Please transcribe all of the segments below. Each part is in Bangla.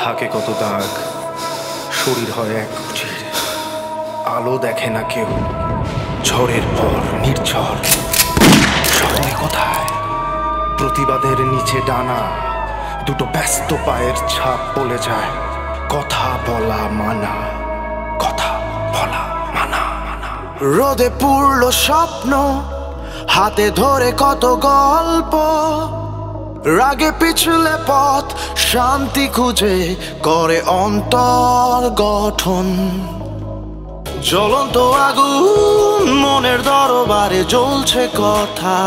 থাকে কত দাগ, শরীর হয় এক কুচির, আলো দেখে না কেউ, ঝড়ের পর নির্ঝর। শহরে কোথায় প্রতিবাদের নিচে ডানা, দুটো ব্যস্ত পায়ের ছাপ বলে যায় কথা বলা মানা, কথা বলা মানা। রোদে পুরল স্বপ্ন, হাতে ধরে কত গল্প, রাগে পিছলে পথ শান্তি খুঁজে করে অন্তর গঠন। জ্বলন্ত আগুন মনের দরবারে জ্বলছে কথা,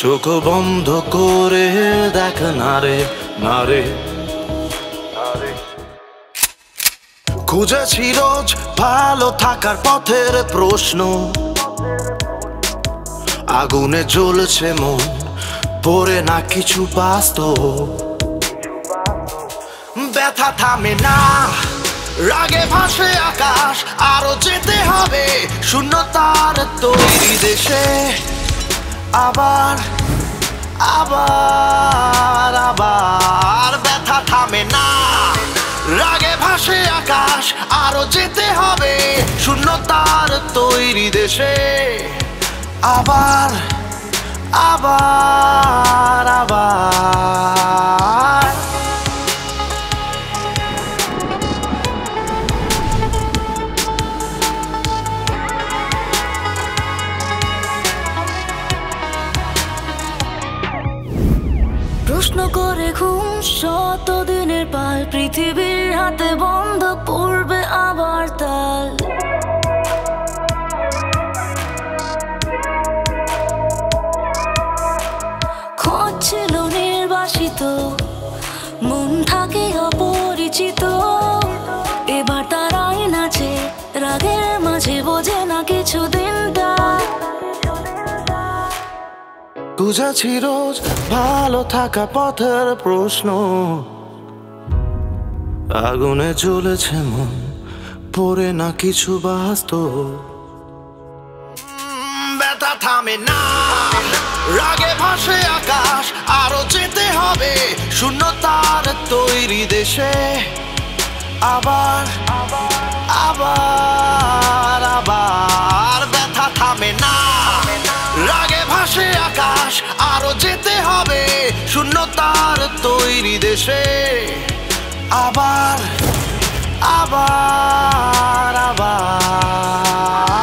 চোখ বন্ধ করে দেখ নারে নারে। খুঁজেছি রোজ ভালো থাকার পথের প্রশ্ন, আগুনে জ্বলছে মন, পড়ে না কিছু বাস্তব। ব্যথা থামে না, রাগে ভাসে আকাশ, আরো যেতে হবে শূন্যতার তৈরি দেশে। আবার আবার আবার ব্যথা থামে না, রাগে ভাসে আকাশ, আরো যেতে হবে শূন্যতার তৈরি দেশে। আবার আবার আবার প্রশ্ন করে ঘুম শতদিনের পাল, পৃথিবীর হাতে বন্ধ পড়বে আবার তাল। খোঁজ ছিল নির্বাসিত, মন থাকে অপরিচিত, এবার তারাই নাচে রাগের মাঝে, বোঝে না কিছু দিনটা। খুঁজেছি রোজ ভালো থাকা পথের প্রশ্ন, আগুনে জ্বলেছে মন, পড়ে না কিছু বাস্তব। ব্যথা থামে না, রাগে ভাসে আকাশ, আরো যেতে হবে শূন্যতার তৈরি দেশে। আবার আবার আবার ব্যথা থামে না, রাগে ভাসে আকাশ, আরো যেতে হবে শূন্যতার তৈরি দেশে। আবার আবার আবার